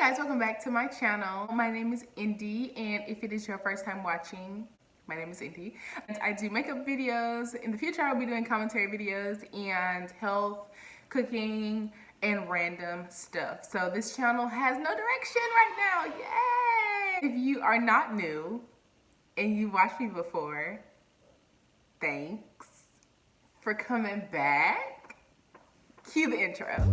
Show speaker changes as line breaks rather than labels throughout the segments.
guys, welcome back to my channel. My name is Indy, and if it is your first time watching, my name is Indy. And I do makeup videos. In the future, I'll be doing commentary videos and health, cooking, and random stuff. So this channel has no direction right now. Yay! If you are not new and you watched me before, thanks for coming back. Cue the intro.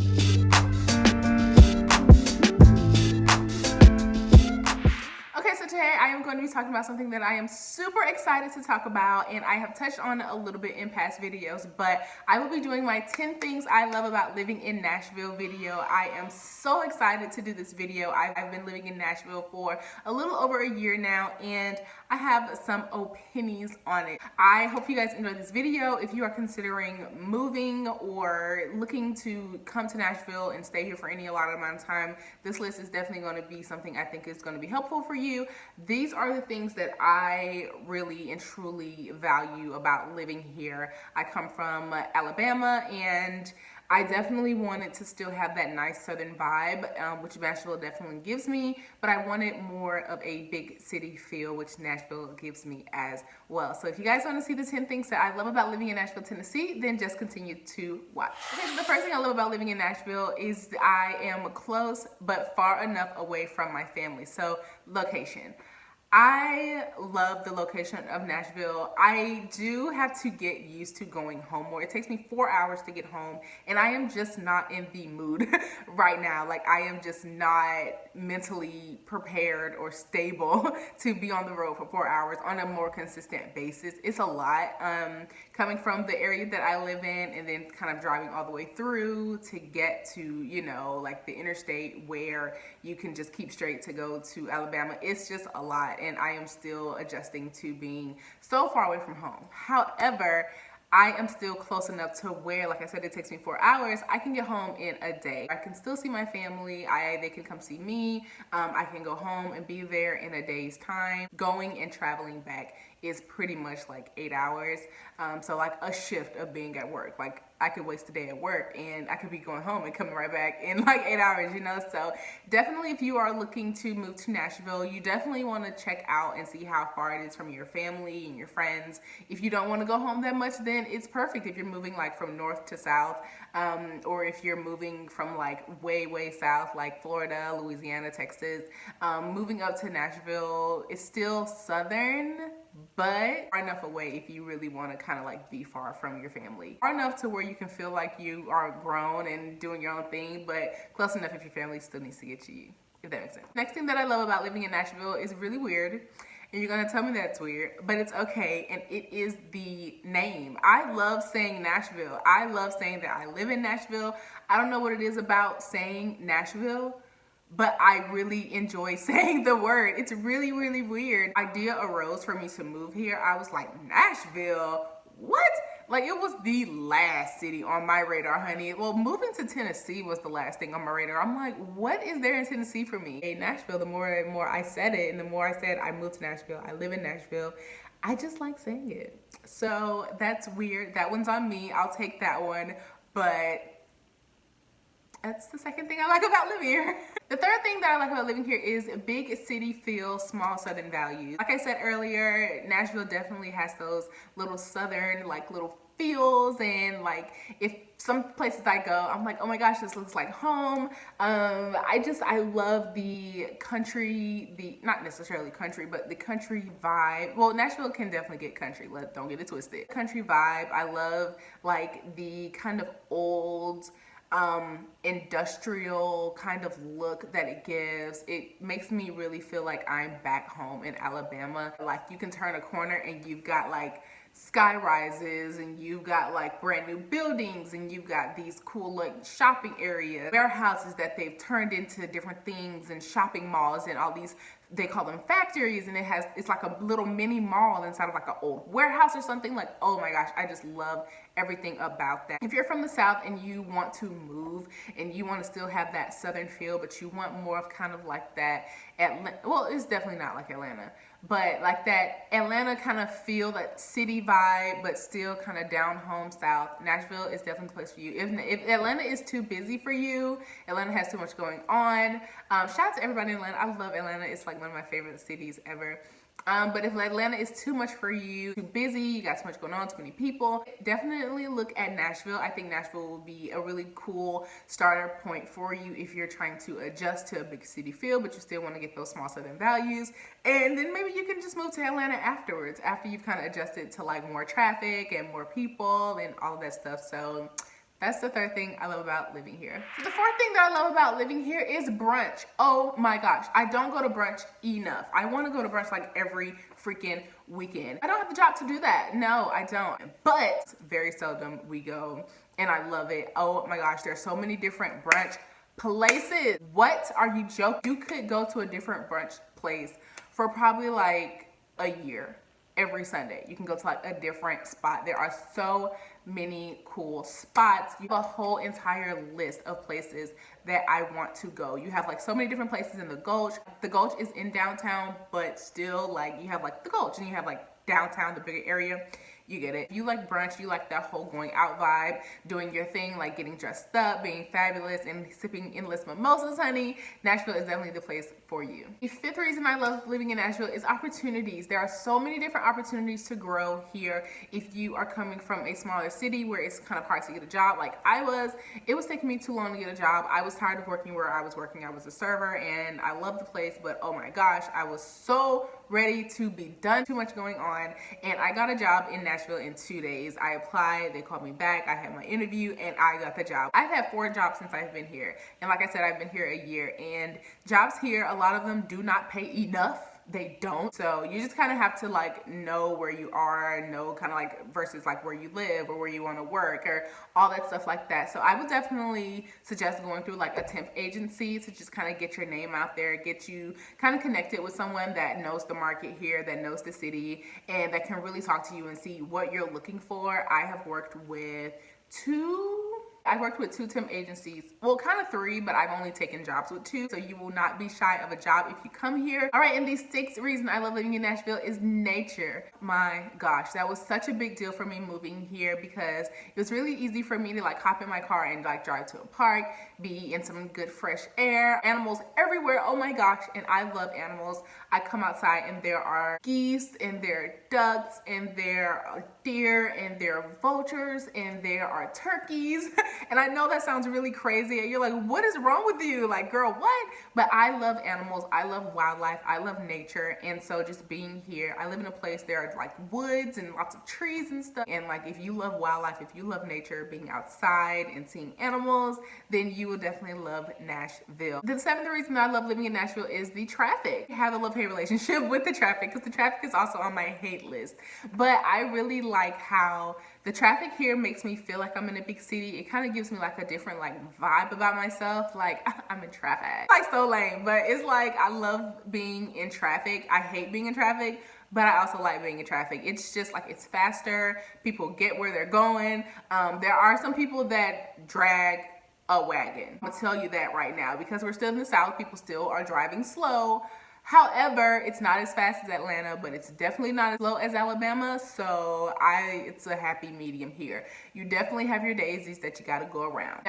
Okay, so today I am going to be talking about something that I am super excited to talk about, and I have touched on it a little bit in past videos, but I will be doing my 10 things I love about living in Nashville video. I am so excited to do this video. I've been living in Nashville for a little over a year now, and I have some opinions on it. I hope you guys enjoyed this video. If you are considering moving or looking to come to Nashville and stay here for any allotted amount of time, this list is definitely going to be something I think is going to be helpful for you. These are the things that I really and truly value about living here. I come from Alabama, and I definitely wanted to still have that nice southern vibe, which Nashville definitely gives me, but I wanted more of a big city feel, which Nashville gives me as well. So if you guys want to see the 10 things that I love about living in Nashville, Tennessee, then just continue to watch. Okay, so the first thing I love about living in Nashville is I am close but far enough away from my family. So location. I love the location of Nashville. I do have to get used to going home more. It takes me 4 hours to get home, and I am just not in the mood right now. Like, I am just not mentally prepared or stable to be on the road for 4 hours on a more consistent basis. It's a lot. Coming from the area that I live in and then kind of driving all the way through to get to, you know, like the interstate where you can just keep straight to go to Alabama. It's just a lot, and I am still adjusting to being so far away from home. However, I am still close enough to where, like I said, it takes me 4 hours. I can get home in a day. I can still see my family. They can come see me. I can go home and be there in a day's time. Going and traveling back is pretty much like 8 hours. So like a shift of being at work. Like, I could waste a day at work and I could be going home and coming right back in like 8 hours, you know? So definitely, if you are looking to move to Nashville, you definitely want to check out and see how far it is from your family and your friends. If you don't want to go home that much, then it's perfect if you're moving like from north to south, or if you're moving from like way south, like Florida, Louisiana, Texas. Moving up to Nashville is still southern, but far enough away if you really want to kind of like be far from your family. Far enough to where you can feel like you are grown and doing your own thing, but close enough if your family still needs to get to you, if that makes sense. Next thing that I love about living in Nashville is really weird, and you're gonna tell me that's weird, but it's okay, and it is the name. I love saying Nashville. I love saying that I live in Nashville. I don't know what it is about saying Nashville, but I really enjoy saying the word. It's really weird. Idea arose for me to move here. I was like, Nashville? What? Like, it was the last city on my radar, honey. Well, moving to Tennessee was the last thing on my radar. I'm like, what is there in Tennessee for me? Hey, Nashville, the more and more I said it, and the more I said I moved to Nashville, I live in Nashville, I just like saying it. So that's weird. That one's on me. I'll take that one. But that's the second thing I like about living here. The third thing that I like about living here is big city feel, small southern values. Like I said earlier, Nashville definitely has those little southern, like little feels, and like if some places I go, I'm like, oh my gosh, this looks like home. I love the country, not necessarily country, but the country vibe. Well, Nashville can definitely get country, don't get it twisted. Country vibe. I love like the kind of old, industrial kind of look that it gives. It makes me really feel like I'm back home in Alabama. Like, you can turn a corner and you've got like sky rises, and you've got like brand new buildings, and you've got these cool like shopping areas, warehouses that they've turned into different things, and shopping malls, and all these they call them factories, and it's like a little mini mall inside of like an old warehouse or something. Like, oh my gosh, I just love everything about that. If you're from the South and you want to move and you want to still have that Southern feel, but you want more of kind of like that well, it's definitely not like Atlanta, but like that Atlanta kind of feel, that city vibe, but still kind of down home South, Nashville is definitely the place for you. If Atlanta is too busy for you, Atlanta has too much going on. Shout out to everybody in Atlanta. I love Atlanta. It's like one of my favorite cities ever. But if Atlanta is too much for you, too busy, you got too much going on, too many people, definitely look at Nashville. I think Nashville will be a really cool starter point for you if you're trying to adjust to a big city feel, but you still want to get those small Southern values. And then maybe you can just move to Atlanta afterwards, after you've kind of adjusted to like more traffic and more people and all of that stuff. So that's the third thing I love about living here. So the fourth thing that I love about living here is brunch. Oh my gosh, I don't go to brunch enough. I want to go to brunch like every freaking weekend. I don't have the job to do that. No, I don't. But very seldom we go, and I love it. Oh my gosh, there's so many different brunch places. What, are you joking? You could go to a different brunch place for probably like a year. Every Sunday you can go to like a different spot. There are so many cool spots. You have a whole entire list of places that I want to go. You have like so many different places in the Gulch. The Gulch is in downtown, but still like you have like the Gulch and you have like downtown, the bigger area. You get it. You like brunch, you like that whole going out vibe, doing your thing, like getting dressed up, being fabulous, and sipping endless mimosas, honey. Nashville is definitely the place for you. The fifth reason I love living in Nashville is opportunities. There are so many different opportunities to grow here. If you are coming from a smaller city where it's kind of hard to get a job, like I was, it was taking me too long to get a job. I was tired of working where I was working. I was a server and I loved the place, but oh my gosh, I was so ready to be done. Too much going on, and I got a job in Nashville in 2 days. I applied, they called me back, I had my interview, and I got the job. I've had 4 jobs since I've been here, and like I said, I've been here a year, and jobs here, a lot of them do not pay enough. They don't. So you just kind of have to like know where you are, know kind of like versus like where you live or where you want to work or all that stuff like that. So I would definitely suggest going through like a temp agency to just kind of get your name out there, get you kind of connected with someone that knows the market here, that knows the city, and that can really talk to you and see what you're looking for. I have worked with 2 temp agencies, well, kind of 3, but I've only taken jobs with 2, so you will not be shy of a job if you come here. All right, and the 6th reason I love living in Nashville is nature. My gosh, that was such a big deal for me moving here because it was really easy for me to like hop in my car and like drive to a park, be in some good fresh air, animals everywhere. Oh my gosh, and I love animals. I come outside and there are geese and there are ducks and there are deer and there are vultures and there are turkeys. And I know that sounds really crazy and you're like, what is wrong with you? Like, girl, what? But I love animals. I love wildlife. I love nature. And so just being here, I live in a place, there are like woods and lots of trees and stuff. And like, if you love wildlife, if you love nature, being outside and seeing animals, then you will definitely love Nashville. The 7th reason I love living in Nashville is the traffic. I have a love-hate relationship with the traffic because the traffic is also on my hate list. But I really like how the traffic here makes me feel like I'm in a big city. It kind of gives me like a different like vibe about myself. Like, I'm in traffic. Like, so lame, but it's like I love being in traffic. I hate being in traffic, but I also like being in traffic. It's just like, it's faster. People get where they're going. There are some people that drag a wagon. I'm gonna tell you that right now because we're still in the South. People still are driving slow. However, it's not as fast as Atlanta, but it's definitely not as slow as Alabama. So it's a happy medium here. You definitely have your daisies that you got to go around.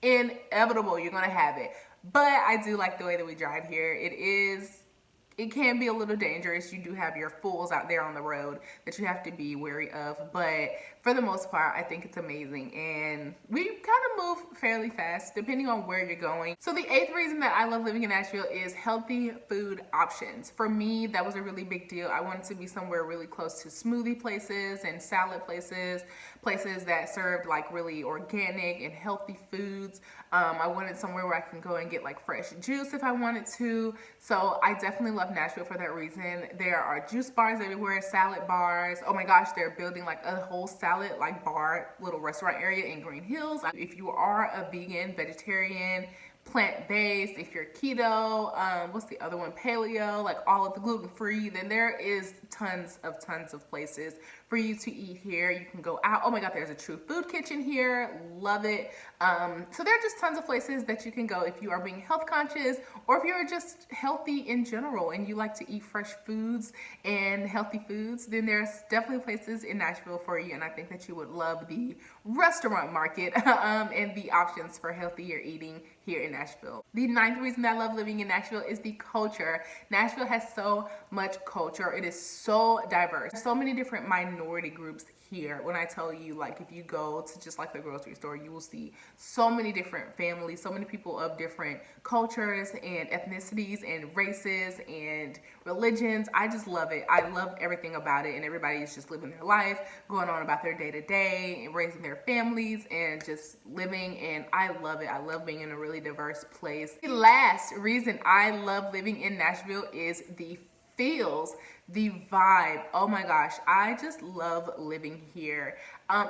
Inevitable, you're gonna have it. But I do like the way that we drive here. It can be a little dangerous. You do have your fools out there on the road that you have to be wary of, but for the most part, I think it's amazing. And we kind of move fairly fast depending on where you're going. So the 8th reason that I love living in Nashville is healthy food options. For me, that was a really big deal. I wanted to be somewhere really close to smoothie places and salad places, places that served like really organic and healthy foods. I wanted somewhere where I can go and get like fresh juice if I wanted to. So I definitely love Nashville for that reason. There are juice bars everywhere, salad bars. Oh my gosh, they're building like a whole salad like bar, little restaurant area in Green Hills. If you are a vegan, vegetarian, plant-based, if you're keto, what's the other one, paleo, like all of the gluten-free, then there is tons of places for you to eat here. You can go out. Oh my God, there's a True Food Kitchen here. Love it. So there are just tons of places that you can go if you are being health conscious, or if you're just healthy in general and you like to eat fresh foods and healthy foods, then there's definitely places in Nashville for you. And I think that you would love the restaurant market and the options for healthier eating here in Nashville. The ninth reason that I love living in Nashville is the culture. Nashville has so much culture. It is so diverse. So many different minority groups here. When I tell you, like, if you go to just like the grocery store, you will see so many different families, so many people of different cultures and ethnicities and races and religions. I just love it. I love everything about it, and everybody is just living their life, going on about their day to day, and raising their families and just living, and I love it. I love being in a really diverse place. The last reason I love living in Nashville is the feels, the vibe. Oh my gosh, I just love living here.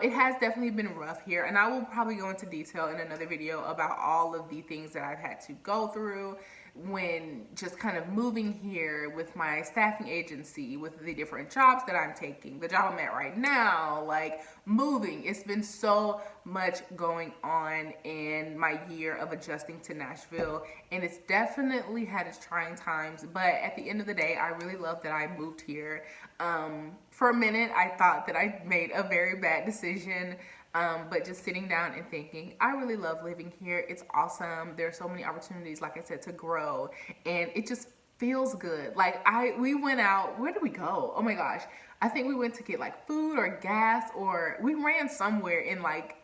It has definitely been rough here, and I will probably go into detail in another video about all of the things that I've had to go through when just kind of moving here with my staffing agency, with the different jobs that I'm taking, the job I'm at right now, like moving. It's been so much going on in my year of adjusting to Nashville, and it's definitely had its trying times, but at the end of the day, I really love that I moved here. For a minute, I thought that I made a very bad decision. But just sitting down and thinking, I really love living here. It's awesome. There are so many opportunities, like I said, to grow, and it just feels good. Like we went out, where did we go? Oh my gosh. I think we went to get like food or gas, or we ran somewhere in like,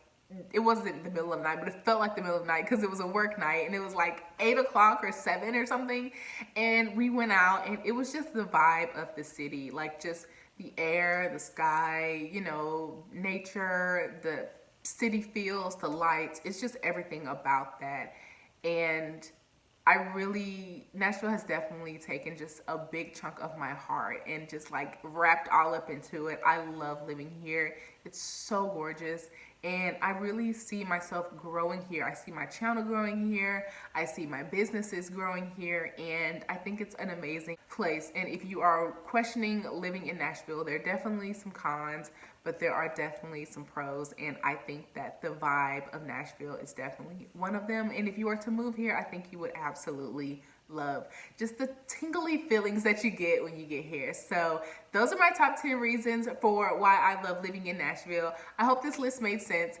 it wasn't the middle of the night, but it felt like the middle of the night because it was a work night, and it was like 8 o'clock or 7 or something. And we went out, and it was just the vibe of the city, like just the air, the sky, you know, nature, the city feels, the lights. It's just everything about that. And Nashville has definitely taken just a big chunk of my heart and just like wrapped all up into it. I love living here. It's so gorgeous. And I really see myself growing here. I see my channel growing here. I see my businesses growing here. And I think it's an amazing place. And if you are questioning living in Nashville, there are definitely some cons, but there are definitely some pros. And I think that the vibe of Nashville is definitely one of them. And if you were to move here, I think you would absolutely love just the tingly feelings that you get when you get here. So those are my top 10 reasons for why I love living in Nashville. I hope this list made sense.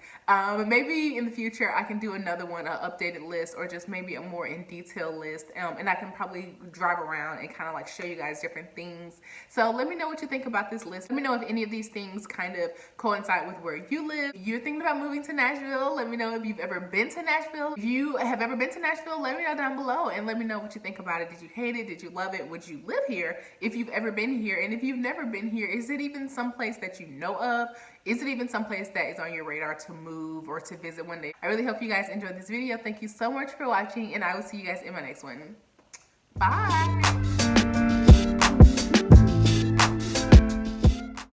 Maybe in the future I can do another one, an updated list, or just maybe a more in detail list, and I can probably drive around and kind of like show you guys different things. So let me know what you think about this list. Let me know if any of these things kind of coincide with where you live. If you're thinking about moving to Nashville, let me know if you've ever been to Nashville. If you have ever been to Nashville, let me know down below, and let me know what you think about it. Did you hate it? Did you love it? Would you live here if you've ever been here? And if you've never been here, is it even someplace that you know of? Is it even someplace that is on your radar to move or to visit one day? I really hope you guys enjoyed this video. Thank you so much for watching, and I will see you guys in my next one. Bye.